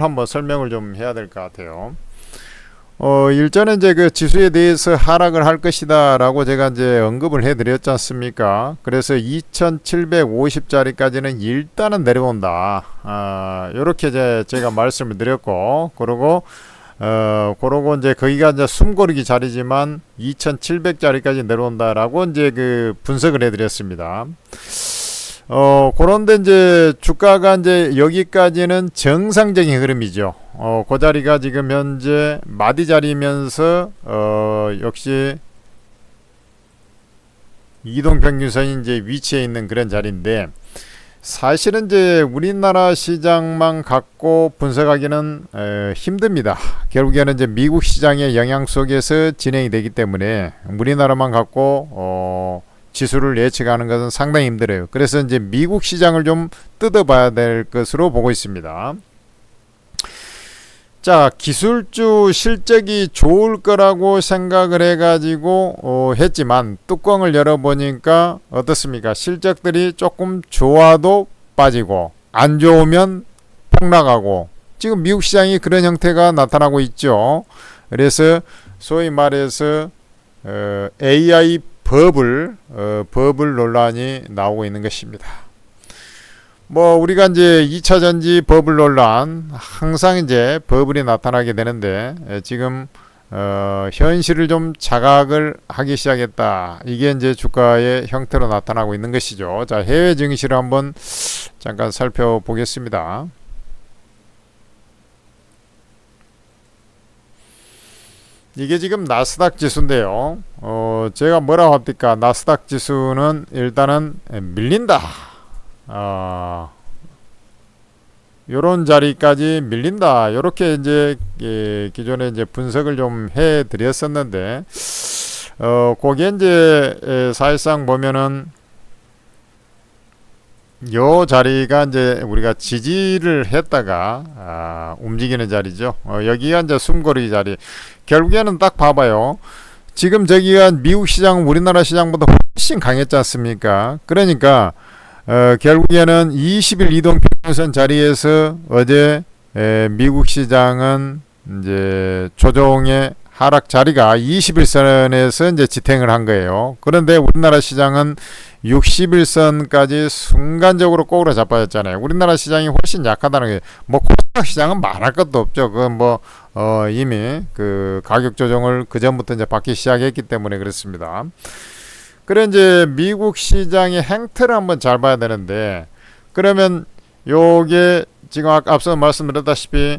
한번 설명을 좀 해야 될 것 같아요. 일전에 이제 그 지수에 대해서 하락을 할 것이다 라고 제가 이제 언급을 해 드렸지 않습니까? 그래서 2750짜리까지는 일단은 내려온다. 요렇게 이제 제가 말씀을 드렸고, 그러고 이제 거기가 이제 숨고르기 자리지만 2700짜리까지 내려온다라고 이제 그 분석을 해 드렸습니다. 그런데 이제 주가가 이제 여기까지는 정상적인 흐름이죠. 그 자리가 지금 현재 마디 자리면서 역시 이동평균선이 이제 위치해 있는 그런 자리인데, 사실은 이제 우리나라 시장만 갖고 분석하기는 힘듭니다. 결국에는 이제 미국 시장의 영향 속에서 진행이 되기 때문에 우리나라만 갖고 지수를 예측하는 것은 상당히 힘들어요. 그래서 이제 미국 시장을 좀 뜯어봐야 될 것으로 보고 있습니다. 자, 기술주 실적이 좋을 거라고 생각을 해가지고 했지만 뚜껑을 열어보니까 어떻습니까? 실적들이 조금 좋아도 빠지고 안 좋으면 폭락하고, 지금 미국 시장이 그런 형태가 나타나고 있죠. 그래서 소위 말해서 AI 버블 논란이 나오고 있는 것입니다. 뭐 우리가 이제 2차 전지 버블 논란, 항상 이제 버블이 나타나게 되는데 지금 현실을 좀 자각을 하기 시작했다. 이게 이제 주가의 형태로 나타나고 있는 것이죠. 자, 해외 증시를 한번 잠깐 살펴보겠습니다. 이게 지금 나스닥 지수인데요. 제가 뭐라고 합니까? 나스닥 지수는 일단은 밀린다. 요런 자리까지 밀린다. 요렇게 이제 기존에 이제 분석을 좀 해 드렸었는데, 거기에 이제 사실상 보면은 요 자리가 이제 우리가 지지를 했다가 움직이는 자리죠. 여기가 이제 숨고르기 자리. 결국에는 딱 봐봐요. 지금 저기가 미국 시장, 우리나라 시장보다 훨씬 강했지 않습니까? 그러니까 결국에는 20일 이동평균선 자리에서 어제 미국 시장은 이제 조정의 하락 자리가 21선에서 이제 지탱을 한 거예요. 그런데 우리나라 시장은 60일선까지 순간적으로 꼬우러 자빠졌잖아요. 우리나라 시장이 훨씬 약하다는 게, 뭐 코스닥 시장은 말할 것도 없죠. 그 뭐 이미 그 가격 조정을 그 전부터 이제 받기 시작했기 때문에 그렇습니다. 그래 이제 미국 시장의 행태를 한번 잘 봐야 되는데, 그러면 요게 지금 앞서 말씀드렸다시피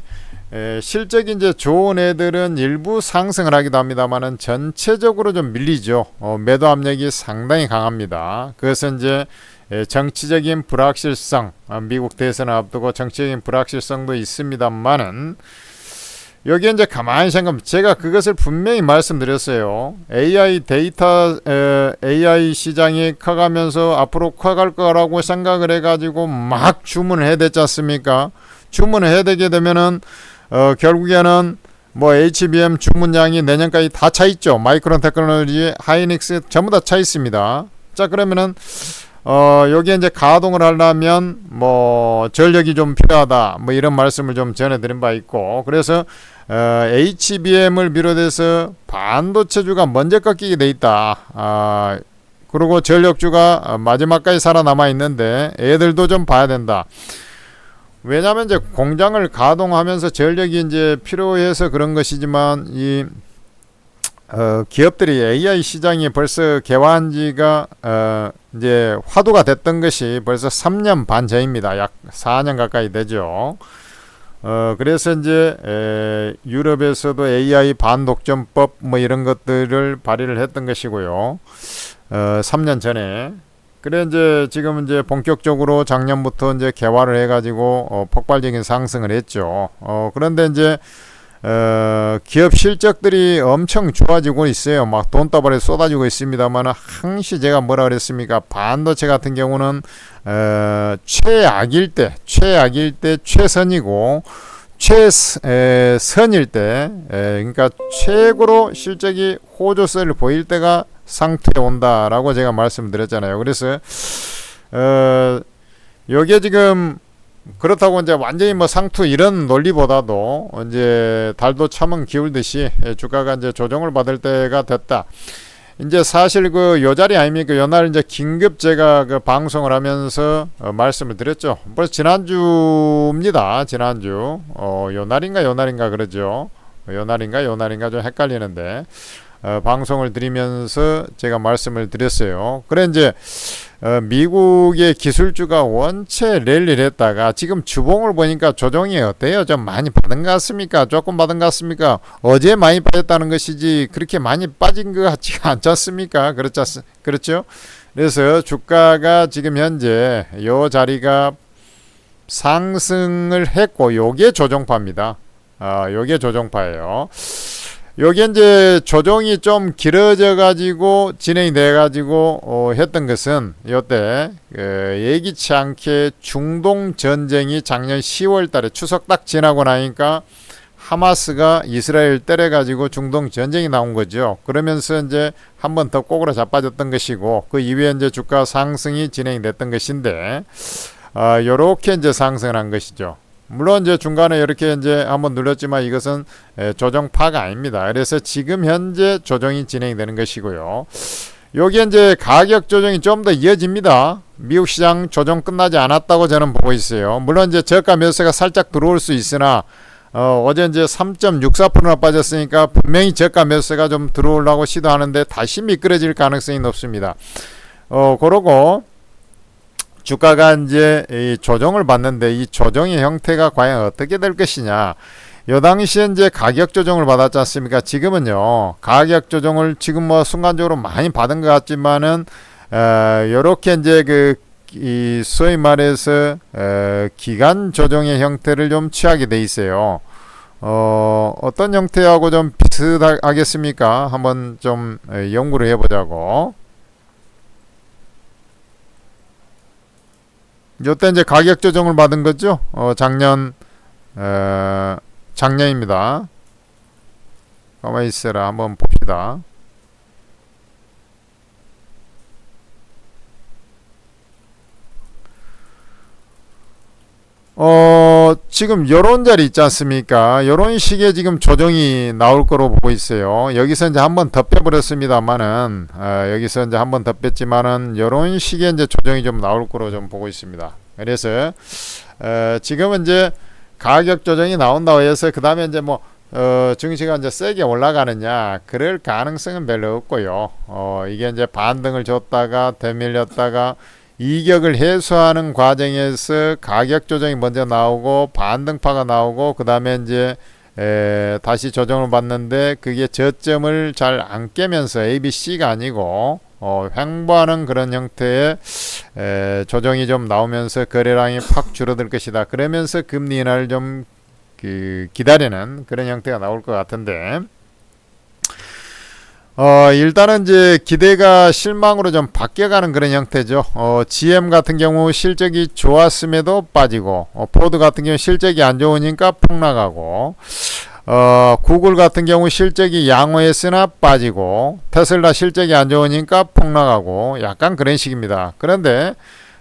실적이 이제 좋은 애들은 일부 상승을 하기도 합니다만은 전체적으로 좀 밀리죠. 매도 압력이 상당히 강합니다. 그것은 이제 정치적인 불확실성, 미국 대선을 앞두고 정치적인 불확실성도 있습니다만은, 여기 이제 가만히 생각하면 제가 그것을 분명히 말씀드렸어요. AI 시장이 커가면서 앞으로 커갈 거라고 생각을 해가지고 막 주문을 해야 되지 않습니까? 주문을 해야 되게 되면은 결국에는 뭐 HBM 주문량이 내년까지 다 차 있죠. 마이크론 테크놀로지, 하이닉스 전부 다 차 있습니다. 자, 그러면은 여기에 이제 가동을 하려면 뭐 전력이 좀 필요하다, 뭐 이런 말씀을 좀 전해드린 바 있고, 그래서 HBM을 비롯해서 반도체주가 먼저 꺾이게 돼 있다. 그리고 전력주가 마지막까지 살아남아 있는데 애들도 좀 봐야 된다. 왜냐하면 이제 공장을 가동하면서 전력이 이제 필요해서 그런 것이지만, 이 기업들이 AI 시장이 벌써 개화한 지가 이제 화두가 됐던 것이 벌써 3년 반 전입니다. 약 4년 가까이 되죠. 그래서 이제 유럽에서도 AI 반독점법 뭐 이런 것들을 발의를 했던 것이고요. 3년 전에. 그래 이제 지금 이제 본격적으로 작년부터 이제 개화를 해가지고 폭발적인 상승을 했죠. 그런데 이제 기업 실적들이 엄청 좋아지고 있어요. 막 돈다발에 쏟아지고 있습니다만, 항시 제가 뭐라 그랬습니까? 반도체 같은 경우는 최악일 때 최선이고, 최선일 때, 그러니까 최고로 실적이 호조세를 보일 때가 상투에 온다라고 제가 말씀드렸잖아요. 그래서 여기에 지금 그렇다고 이제 완전히 뭐 상투 이런 논리보다도 이제 달도 차면 기울듯이 주가가 이제 조정을 받을 때가 됐다. 이제 사실 그 요 자리 아닙니까? 요 날 이제 긴급 제가 그 방송을 하면서 말씀을 드렸죠. 벌써 지난주입니다. 지난주. 요 날인가 그러죠. 요 날인가 좀 헷갈리는데 방송을 드리면서 제가 말씀을 드렸어요. 그래 이제 미국의 기술주가 원체 랠리를 했다가 지금 주봉을 보니까 조정이 어때요? 좀 많이 받은 것 같습니까? 조금 받은 것 같습니까? 어제 많이 빠졌다는 것이지 그렇게 많이 빠진 것 같지가 않지 않습니까? 그렇죠? 그래서 주가가 지금 현재 요 자리가 상승을 했고 요게 조정파입니다. 요게 조정파예요. 여기 이제 조정이 좀 길어져 가지고 진행이 돼 가지고 했던 것은 요때 예기치 않게 중동 전쟁이 작년 10월 달에 추석 딱 지나고 나니까 하마스가 이스라엘 때려 가지고 중동 전쟁이 나온 거죠. 그러면서 이제 한 번 더 꼬그라 자빠졌던 것이고 그 이후에 이제 주가 상승이 진행이 됐던 것인데 요렇게 이제 상승을 한 것이죠. 물론 이제 중간에 이렇게 이제 한번 눌렀지만 이것은 조정파가 아닙니다. 그래서 지금 현재 조정이 진행되는 것이고요. 여기 이제 가격 조정이 좀 더 이어집니다. 미국 시장 조정 끝나지 않았다고 저는 보고 있어요. 물론 이제 저가 매수가 살짝 들어올 수 있으나 어제 이제 3.64%나 빠졌으니까 분명히 저가 매수가 좀 들어오려고 시도하는데 다시 미끄러질 가능성이 높습니다. 그러고 주가가 이제 이 조정을 받는데 이 조정의 형태가 과연 어떻게 될 것이냐. 요 당시에 이제 가격 조정을 받았지 않습니까? 지금은요, 가격 조정을 지금 뭐 순간적으로 많이 받은 것 같지만은, 요렇게 이제 이 소위 말해서, 기간 조정의 형태를 좀 취하게 돼 있어요. 어떤 형태하고 좀 비슷하겠습니까? 한번 좀 연구를 해보자고. 요때 이제 가격 조정을 받은 거죠. 작년입니다. 가만히 있어라. 한번 봅시다. 지금 요런 자리 있지 않습니까? 요런 식의 지금 조정이 나올 거로 보고 있어요. 여기서 이제 한번 더 빼버렸습니다만은, 여기서 이제 한번 더 뺐지만은, 요런 식의 이제 조정이 좀 나올 거로 좀 보고 있습니다. 그래서, 지금은 이제 가격 조정이 나온다고 해서, 그 다음에 이제 뭐, 증시가 이제 세게 올라가느냐, 그럴 가능성은 별로 없고요. 이게 이제 반등을 줬다가, 되밀렸다가, 이격을 해소하는 과정에서 가격 조정이 먼저 나오고 반등파가 나오고 그 다음에 이제 다시 조정을 받는데 그게 저점을 잘 안 깨면서 ABC가 아니고 횡보하는 그런 형태의 조정이 좀 나오면서 거래량이 팍 줄어들 것이다. 그러면서 금리 인하를 좀 기다리는 그런 형태가 나올 것 같은데 일단은 이제 기대가 실망으로 좀 바뀌어가는 그런 형태죠. GM 같은 경우 실적이 좋았음에도 빠지고, 포드 같은 경우 실적이 안 좋으니까 폭락하고, 구글 같은 경우 실적이 양호했으나 빠지고, 테슬라 실적이 안 좋으니까 폭락하고, 약간 그런 식입니다. 그런데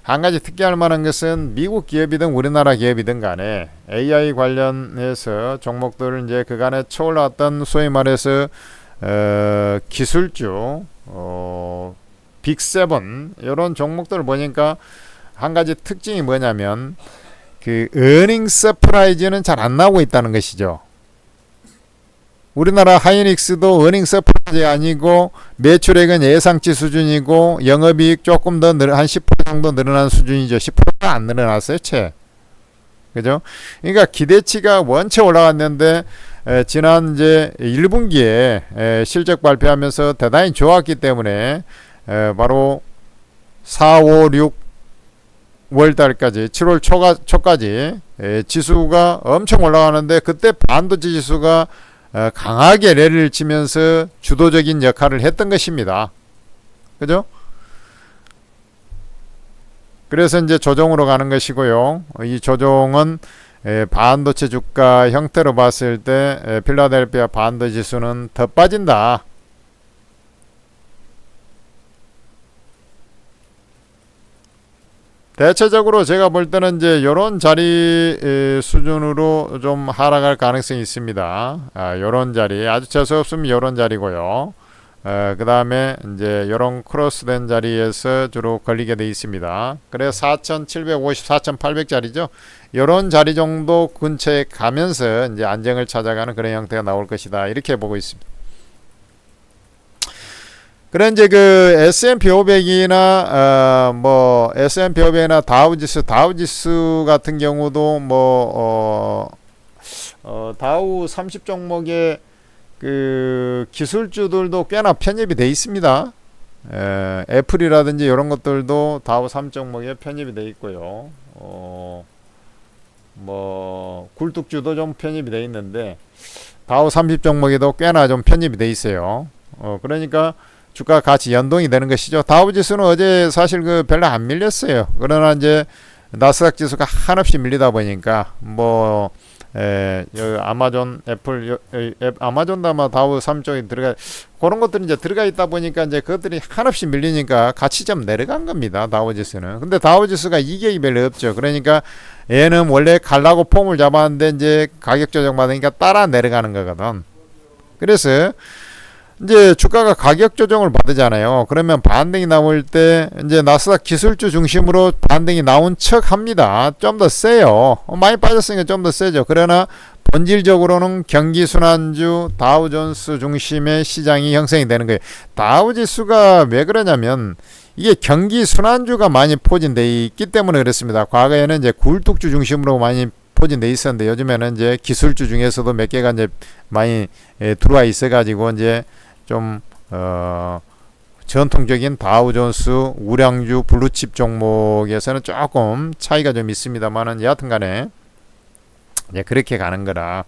한 가지 특이할 만한 것은 미국 기업이든 우리나라 기업이든 간에 AI 관련해서 종목들을 이제 그간에 쳐올랐던 소위 말해서 기술주, 빅세븐, 이런 종목들을 보니까 한 가지 특징이 뭐냐면, 어닝 서프라이즈는 잘 안 나오고 있다는 것이죠. 우리나라 하이닉스도 어닝 서프라이즈 아니고, 매출액은 예상치 수준이고, 영업이익 조금 더 한 10% 정도 늘어난 수준이죠. 10%가 안 늘어났어요, 채. 그죠? 그러니까 기대치가 원체 올라갔는데, 지난 이제 1분기에 실적 발표하면서 대단히 좋았기 때문에 바로 4, 5, 6월 달까지 7월 초까지 지수가 엄청 올라가는데 그때 반도체 지수가 강하게 랠리를 치면서 주도적인 역할을 했던 것입니다. 그죠? 그래서 이제 조정으로 가는 것이고요. 이 조정은 반도체 주가 형태로 봤을 때 필라델피아 반도체 지수는 더 빠진다. 대체적으로 제가 볼 때는 이제 요런 자리 수준으로 좀 하락할 가능성이 있습니다. 요런 자리 아주 재수 없으면 요런 자리고요. 그 다음에 이제 요런 크로스된 자리에서 주로 걸리게 돼 있습니다. 그래서 4750, 4800 자리죠. 요런 자리 정도 근처에 가면서 이제 안정을 찾아가는 그런 형태가 나올 것이다. 이렇게 보고 있습니다. 그래 이제 그 S&P 500이나 뭐 S&P 500이나 다우지수 같은 경우도 뭐 다우 30 종목의 그 기술주들도 꽤나 편입이 돼 있습니다. 애플이라든지 이런 것들도 다우 3 종목에 편입이 돼 있고요. 뭐 굴뚝주도 좀 편입이 돼 있는데 다우 30 종목에도 꽤나 좀 편입이 돼 있어요. 그러니까 주가 같이 연동이 되는 것이죠. 다우지수는 어제 사실 그 별로 안 밀렸어요. 그러나 이제 나스닥 지수가 한없이 밀리다 보니까 뭐 아마존, 애플, 아마존도 아마 다우 3쪽에 들어가 그런 것들이 이제 들어가 있다 보니까 이제 그것들이 한없이 밀리니까 같이 좀 내려간 겁니다. 다우지수는. 근데 다우지수가 이격이 별로 없죠. 그러니까 얘는 원래 갈라고 폼을 잡았는데 이제 가격 조정 받으니까 따라 내려가는 거거든. 그래서 이제 주가가 가격 조정을 받으잖아요. 그러면 반등이 나올 때 이제 나스닥 기술주 중심으로 반등이 나온 척 합니다. 좀 더 세요. 많이 빠졌으니까 좀 더 세죠. 그러나 본질적으로는 경기순환주 다우존스 중심의 시장이 형성이 되는 거예요. 다우지수가 왜 그러냐면 이게 경기순환주가 많이 포진돼 있기 때문에 그렇습니다. 과거에는 이제 굴뚝주 중심으로 많이 포진돼 있었는데 요즘에는 이제 기술주 중에서도 몇 개가 이제 많이 들어와 있어가지고 이제 좀 전통적인 다우존스 우량주 블루칩 종목에서는 조금 차이가 좀 있습니다만은 여하튼간에 이제 그렇게 가는 거라.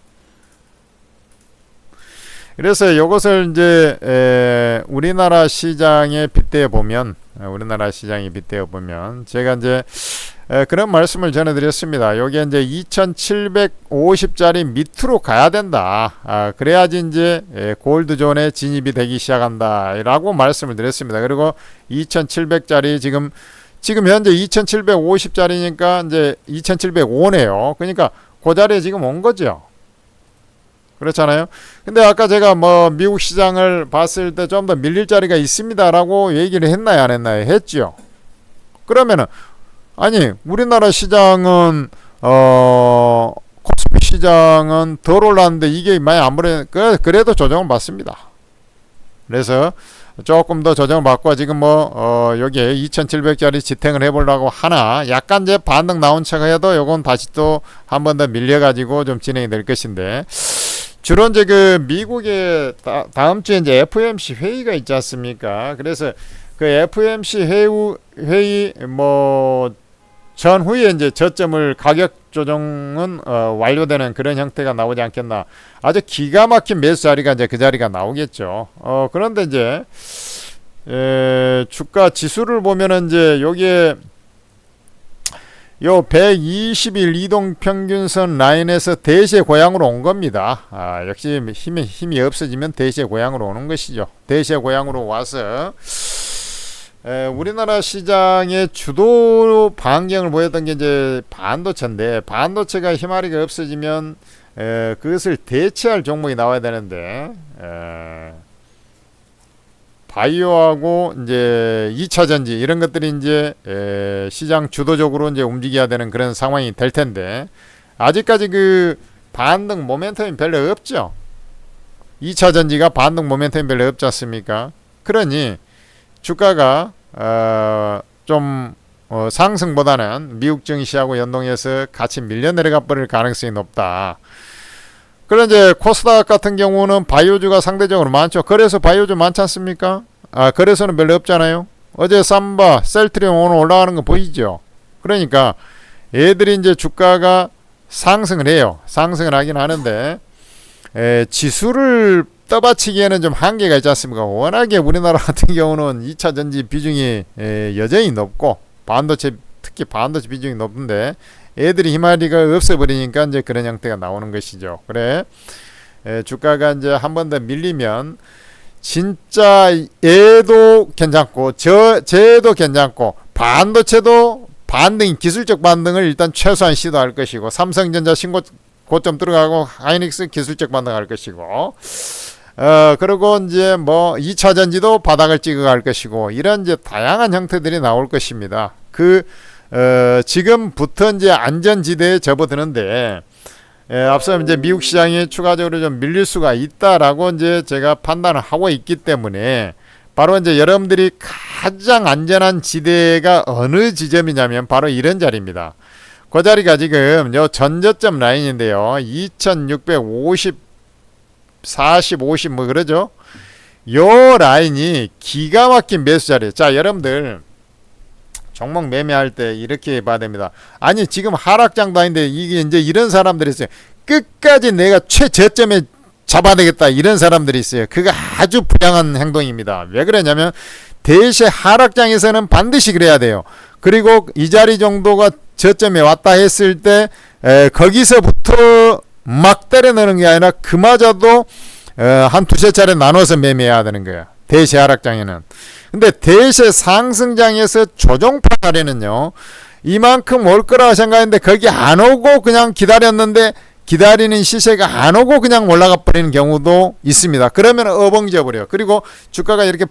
그래서 이것을 이제 우리나라 시장에 빗대어 보면 제가 이제 그런 말씀을 전해드렸습니다. 여기 이제 2750짜리 밑으로 가야 된다. 그래야지 이제 골드존에 진입이 되기 시작한다라고 말씀을 드렸습니다. 그리고 2700짜리 지금 현재 2750짜리니까 이제 2705네요. 그러니까 그 자리에 지금 온 거죠. 그렇잖아요. 근데 아까 제가 뭐 미국 시장을 봤을 때 좀 더 밀릴 자리가 있습니다라고 얘기를 했나요, 안 했나요? 했죠. 그러면은 아니 우리나라 시장은 코스피 시장은 덜 올랐는데 이게 많이 안 오르 그래도 조정을 받습니다. 그래서 조금 더 조정을 받고 지금 뭐 여기에 2700짜리 지탱을 해보려고 하나 약간 이제 반등 나온 척 해도 요건 다시 또 한 번 더 밀려가지고 좀 진행이 될 것인데 주로 이제 그 미국의 다음 주에 이제 FOMC 회의가 있지 않습니까? 그래서 그 FOMC 회의 뭐 전후에 이제 저점을 가격 조정은 완료되는 그런 형태가 나오지 않겠나. 아주 기가 막힌 매수 자리가 이제 그 자리가 나오겠죠. 그런데 이제 주가 지수를 보면은 이제 여기에 요 120일 이동 평균선 라인에서 대세 고향으로 온 겁니다. 역시 힘이 없어지면 대세 고향으로 오는 것이죠. 대세 고향으로 와서 우리나라 시장의 주도 반경을 보였던 게 이제 반도체인데 반도체가 힘아리가 없어지면 그것을 대체할 종목이 나와야 되는데 바이오하고 이제 2차 전지 이런 것들이 이제 시장 주도적으로 이제 움직여야 되는 그런 상황이 될 텐데 아직까지 그 반등 모멘텀이 별로 없죠. 2차 전지가 반등 모멘텀이 별로 없지 않습니까? 그러니 주가가 좀 상승보다는 미국 증시하고 연동해서 같이 밀려 내려가 버릴 가능성이 높다. 그런 이제 코스닥 같은 경우는 바이오주가 상대적으로 많죠. 그래서 바이오주 많지 않습니까? 그래서는 별로 없잖아요. 어제 삼바, 셀트리온 오늘 올라가는 거 보이죠? 그러니까 얘들이 이제 주가가 상승을 해요. 상승을 하긴 하는데 지수를 떠받치기에는 좀 한계가 있지 않습니까? 워낙에 우리나라 같은 경우는 2차 전지 비중이 여전히 높고 반도체 특히 반도체 비중이 높은데 애들이 힘아리가 없어버리니까 이제 그런 형태가 나오는 것이죠. 그래 주가가 이제 한 번 더 밀리면 진짜 얘도 괜찮고 쟤도 괜찮고 반도체도 반등, 기술적 반등을 일단 최소한 시도할 것이고, 삼성전자 신고 고점 들어가고 하이닉스 기술적 반등할 것이고, 그리고 이제 뭐 2차 전지도 바닥을 찍어갈 것이고, 이런 이제 다양한 형태들이 나올 것입니다. 지금부터 이제 안전지대에 접어드는데, 앞서 이제 미국 시장이 추가적으로 좀 밀릴 수가 있다라고 이제 제가 판단을 하고 있기 때문에, 바로 이제 여러분들이 가장 안전한 지대가 어느 지점이냐면 바로 이런 자리입니다. 그 자리가 지금 요 전저점 라인인데요. 2650, 40, 50 뭐 그러죠. 요 라인이 기가 막힌 매수 자리예요. 자, 여러분들 종목 매매할 때 이렇게 봐야 됩니다. 아니 지금 하락장도 아닌데 이게 이제 이런 사람들이 있어요. 끝까지 내가 최저점에 잡아야 되겠다 이런 사람들이 있어요. 그거 아주 불량한 행동입니다. 왜 그러냐면 대세 하락장에서는 반드시 그래야 돼요. 그리고 이 자리 정도가 저점에 왔다 했을 때 거기서부터 막 때려 넣는 게 아니라 그마저도 한 두세 차례 나눠서 매매해야 되는 거야. 대세 하락장에는. 근데 대세 상승장에서 조정판날에는요, 이만큼 올 거라고 생각했는데 거기 안 오고 그냥 기다렸는데 기다리는 시세가 안 오고 그냥 올라가 버리는 경우도 있습니다. 그러면 어벙져 버려요. 그리고 주가가 이렇게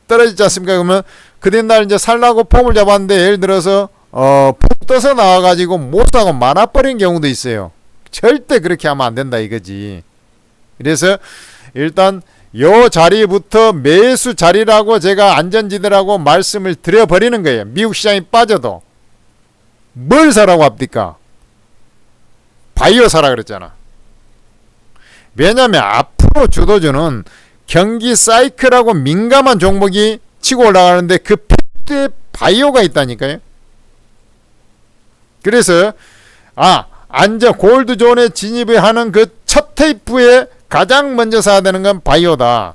떨어지지 않습니까? 그러면 그 다음날 이제 살라고 폼을 잡았는데 예를 들어서 푹 떠서 나와가지고 못 사고 많아버리는 경우도 있어요. 절대 그렇게 하면 안 된다 이거지. 그래서 일단 요 자리부터 매수 자리라고 제가 안전지대라고 말씀을 드려버리는 거예요. 미국 시장이 빠져도 뭘 사라고 합니까? 바이오 사라 그랬잖아. 왜냐면 앞으로 주도주는 경기 사이클하고 민감한 종목이 치고 올라가는데 그 필두에 바이오가 있다니까요. 그래서 안전 골드존에 진입을 하는 그 첫 테이프에 가장 먼저 사야 되는 건 바이오다.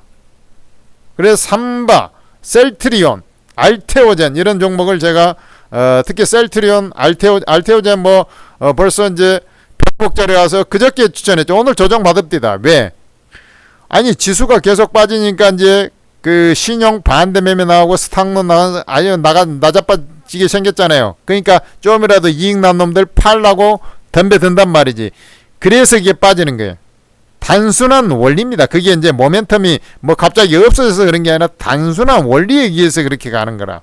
그래서 삼바, 셀트리온, 알테오젠 이런 종목을 제가 특히 셀트리온, 알테오젠 벌써 이제 백복자리 와서 그저께 추천했죠. 오늘 조정 받읍디다. 왜? 아니 지수가 계속 빠지니까 이제 그 신용 반대 매매 나오고 스탁론 나자빠지게 생겼잖아요. 그러니까 좀이라도 이익 난 놈들 팔라고 덤벼든단 말이지. 그래서 이게 빠지는 거예요. 단순한 원리입니다. 그게 이제 모멘텀이 뭐 갑자기 없어져서 그런 게 아니라 단순한 원리에 의해서 그렇게 가는 거라.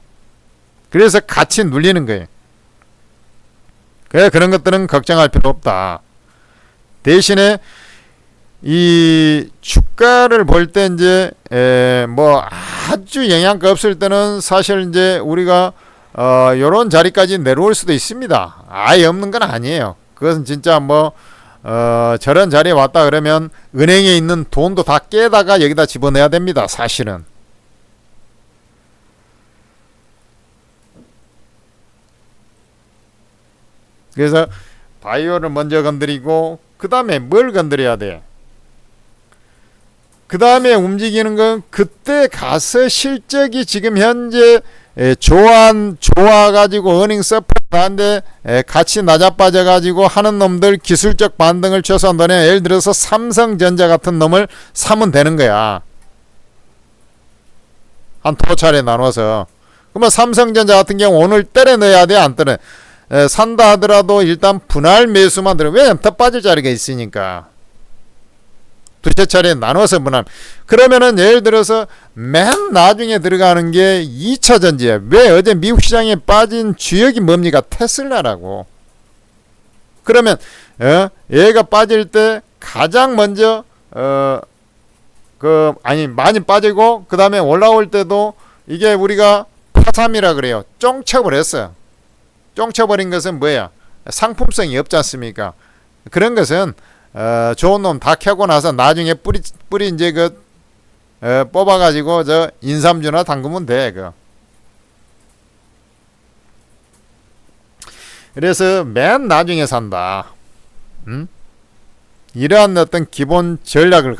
그래서 같이 눌리는 거예요. 그래 그런 것들은 걱정할 필요 없다. 대신에 이 주가를 볼 때 이제 뭐 아주 영향가 없을 때는 사실 이제 우리가 요런 자리까지 내려올 수도 있습니다. 아예 없는 건 아니에요. 그것은 진짜 뭐 저런 자리에 왔다 그러면 은행에 있는 돈도 다 깨다가 여기다 집어넣어야 됩니다. 사실은. 그래서 바이오를 먼저 건드리고 그 다음에 뭘 건드려야 돼? 그 다음에 움직이는 건 그때 가서 실적이 지금 현재 좋아가지고 어닝 서프라이즈 하는데 같이 낮아빠져가지고 하는 놈들 기술적 반등을 최소한 너네 예를 들어서 삼성전자 같은 놈을 사면 되는 거야. 한 두 차례 나눠서. 그러면 삼성전자 같은 경우 오늘 때려 넣어야 돼? 안 때려? 산다 하더라도 일단 분할 매수만 들어. 왜냐면 더 빠질 자리가 있으니까. 두세 차례 나눠서 분할. 그러면은 예를 들어서 맨 나중에 들어가는 게 2차 전지야. 왜? 어제 미국 시장에 빠진 주역이 뭡니까? 테슬라라고. 그러면 얘가 빠질 때 가장 먼저 많이 빠지고 그 다음에 올라올 때도 이게 우리가 파삼이라 그래요. 쫑쳐버렸어요. 쫑쳐버린 것은 뭐야? 상품성이 없지 않습니까? 그런 것은 좋은 놈 다 캐고 나서 나중에 뿌리 이제 뽑아가지고 저 인삼주나 담그면 돼. 그래서 맨 나중에 산다. 이러한 어떤 기본 전략을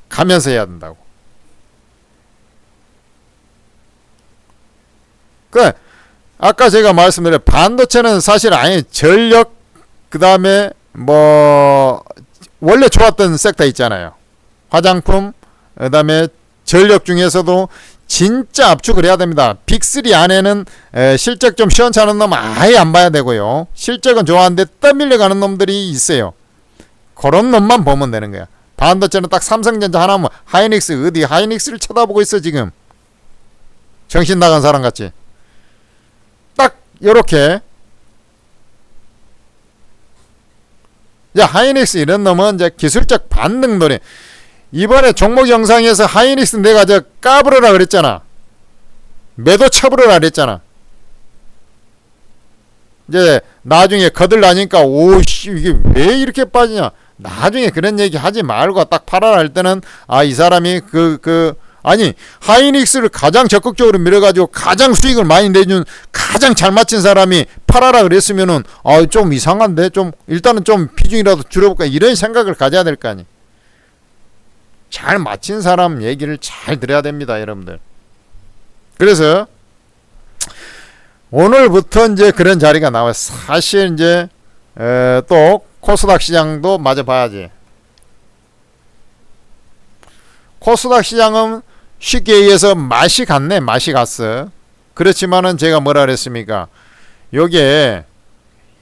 가면서 해야 된다고. 아까 제가 말씀드린 반도체는 사실 전력 그 다음에 뭐 원래 좋았던 섹터 있잖아요. 화장품 그 다음에 전력 중에서도 진짜 압축을 해야 됩니다. 빅3 안에는 실적 좀 시원찮은 놈 아예 안 봐야 되고요. 실적은 좋아하는데 떠밀려가는 놈들이 있어요. 그런 놈만 보면 되는 거야. 반도체는 딱 삼성전자 하나면 하이닉스 어디 하이닉스를 쳐다보고 있어 지금. 정신 나간 사람 같지. 딱 요렇게. 자, 하이닉스 이런 놈은 이제 기술적 반등 노래. 이번에 종목 영상에서 하이닉스 내가 저 까부르라 그랬잖아. 매도 쳐부르라 그랬잖아. 이제 나중에 거들나니까 오씨 이게 왜 이렇게 빠지냐. 나중에 그런 얘기 하지 말고 딱 팔아라 할 때는 아, 이 사람이 아니 하이닉스를 가장 적극적으로 밀어가지고 가장 수익을 많이 내준 가장 잘 맞힌 사람이 팔아라 그랬으면은 아, 좀 이상한데 좀 일단은 좀 비중이라도 줄여볼까 이런 생각을 가져야 될 거 아니. 잘 맞힌 사람 얘기를 잘 들어야 됩니다, 여러분들. 그래서 오늘부터 이제 그런 자리가 나와요. 사실 이제 또 코스닥 시장도 맞아 봐야지. 코스닥 시장은 쉽게 얘기해서 맛이 갔네. 맛이 갔어. 그렇지만은 제가 뭐라 그랬습니까? 요게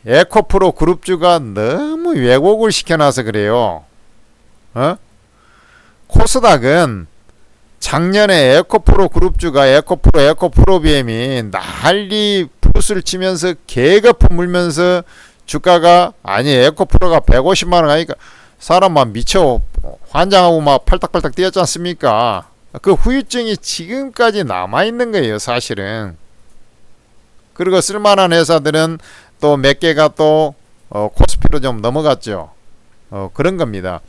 에코프로 그룹주가 너무 왜곡을 시켜놔서 그래요. 코스닥은 작년에 에코프로 그룹주가 에코프로비엠이 난리 푸스를 치면서 개거품 물면서 주가가 아니 에코프로가 150만원 하니까 사람 막 미쳐 환장하고 막 팔딱팔딱 뛰었지 않습니까? 그 후유증이 지금까지 남아있는 거예요, 사실은. 그리고 쓸만한 회사들은 또 몇 개가 또 코스피로 좀 넘어갔죠. 그런 겁니다.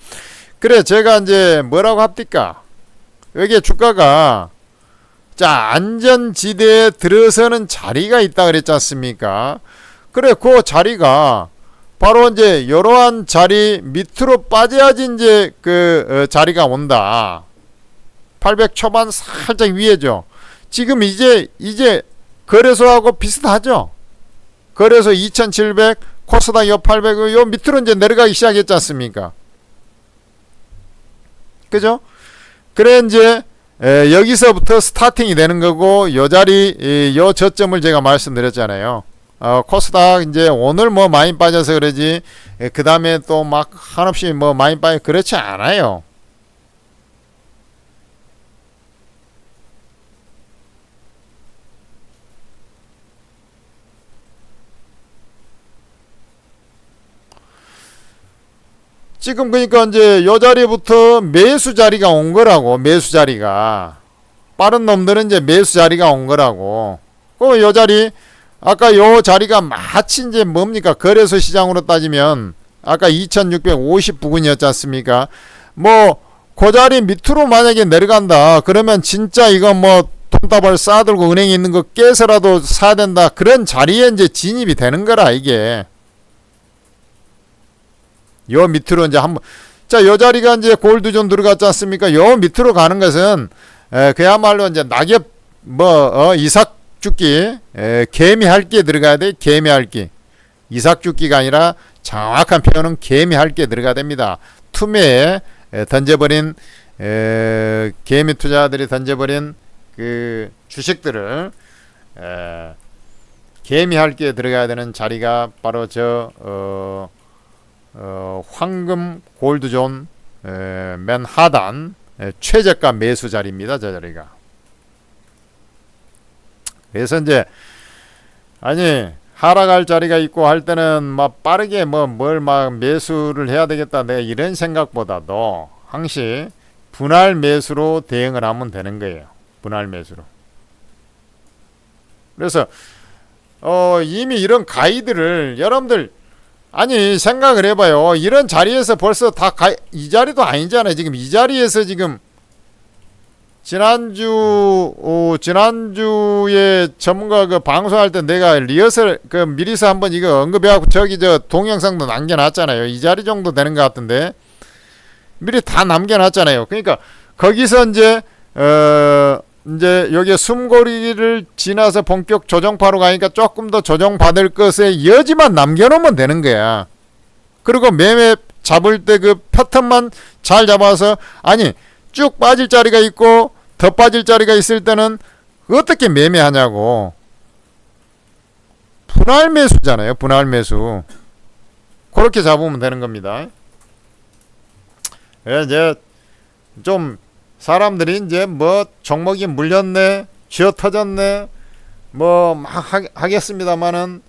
그래 제가 이제 뭐라고 합니까? 여기에 주가가 자 안전지대에 들어서는 자리가 있다 그랬지 않습니까? 그래 그 자리가 바로 이제 이러한 자리 밑으로 빠져야지 이제 그 자리가 온다. 800 초반 살짝 위에죠. 지금 이제 거래소하고 비슷하죠. 거래소 2700 코스닥 요 800 요 밑으로 이제 내려가기 시작했지 않습니까? 그죠? 그래 이제 여기서부터 스타팅이 되는 거고 요 자리 요 저점을 제가 말씀드렸잖아요. 코스닥 이제 오늘 뭐 많이 빠져서 그러지 그 다음에 또 막 한없이 뭐 많이 빠져 그렇지 않아요. 지금 그러니까 이제 요 자리부터 매수 자리가 온 거라고. 매수 자리가 빠른 놈들은 이제 매수 자리가 온 거라고. 그 요 자리 아까 요 자리가 마치 이제 뭡니까? 거래소 시장으로 따지면 아까 2650 부근이었지 않습니까? 뭐 그 자리 밑으로 만약에 내려간다. 그러면 진짜 이거 뭐 돈다발 쌓아들고 은행에 있는 거 깨서라도 사야 된다. 그런 자리에 이제 진입이 되는 거라 이게. 요 밑으로 이제 한번 자, 요 자리가 이제 골드존 들어갔지 않습니까? 요 밑으로 가는 것은 그야말로 이제 낙엽 이삭 죽기 개미 할기에 들어가야 돼. 개미 할기. 이삭 죽기가 아니라 정확한 표현은 개미 할기에 들어가야 됩니다. 투매에 던져버린 개미 투자들이 던져버린 그 주식들을 개미 할기에 들어가야 되는 자리가 바로 저 황금 골드존 맨 하단 최저가 매수 자리입니다. 저 자리가. 그래서 이제 아니 하락할 자리가 있고 할 때는 막 빠르게 뭘 막 매수를 해야 되겠다 내가 이런 생각보다도 항시 분할 매수로 대응을 하면 되는 거예요. 분할 매수로. 그래서 이미 이런 가이드를 여러분들 아니 생각을 해봐요. 이런 자리에서 벌써 다 이 자리도 아니잖아요. 지금 이 자리에서 지금 지난주에 전문가 그 방송할 때 내가 리허설 그 미리서 한번 이거 언급해갖고 저기 저 동영상도 남겨놨잖아요. 이 자리 정도 되는 것 같은데 미리 다 남겨놨잖아요. 그러니까 거기서 이제 여기 숨고리를 지나서 본격 조정파로 가니까 조금 더 조정받을 것의 여지만 남겨놓으면 되는 거야. 그리고 매매 잡을 때 그 패턴만 잘 잡아서 아니 쭉 빠질 자리가 있고 더 빠질 자리가 있을 때는 어떻게 매매하냐고. 분할 매수잖아요. 분할 매수. 그렇게 잡으면 되는 겁니다. 이제 좀 사람들이 이제 뭐 종목이 물렸네, 쥐어 터졌네, 뭐 막 하겠습니다만은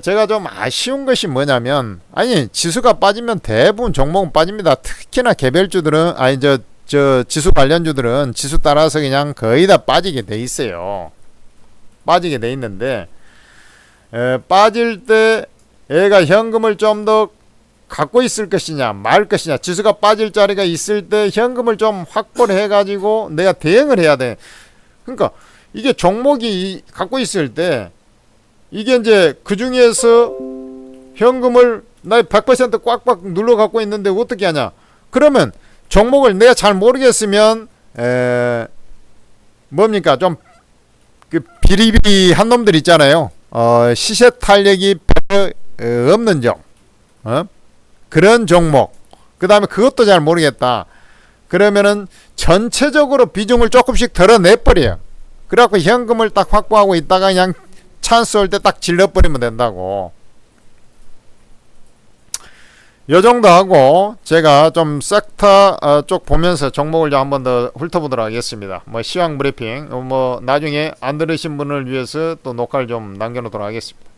제가 좀 아쉬운 것이 뭐냐면, 아니 지수가 빠지면 대부분 종목은 빠집니다. 특히나 개별주들은, 아니 저 지수 관련주들은 지수 따라서 그냥 거의 다 빠지게 돼 있어요. 빠지게 돼 있는데, 빠질 때 얘가 현금을 좀 더 갖고 있을 것이냐 말 것이냐, 지수가 빠질 자리가 있을 때 현금을 좀 확보를 해 가지고 내가 대응을 해야 돼. 그러니까 이게 종목이 갖고 있을 때 이게 이제 그 중에서 현금을 나 100% 꽉꽉 눌러 갖고 있는데 어떻게 하냐. 그러면 종목을 내가 잘 모르겠으면 뭡니까, 좀 그 비리비리한 놈들 있잖아요. 시세 탄력이 별로 없는 그런 종목, 그 다음에 그것도 잘 모르겠다. 그러면은 전체적으로 비중을 조금씩 덜어내버려요. 그래갖고 현금을 딱 확보하고 있다가 그냥 찬스 올 때 딱 질러버리면 된다고. 요 정도 하고 제가 좀 섹터 쪽 보면서 종목을 좀 한번 더 훑어보도록 하겠습니다. 뭐 시황 브리핑 뭐 나중에 안 들으신 분을 위해서 또 녹화를 좀 남겨놓도록 하겠습니다.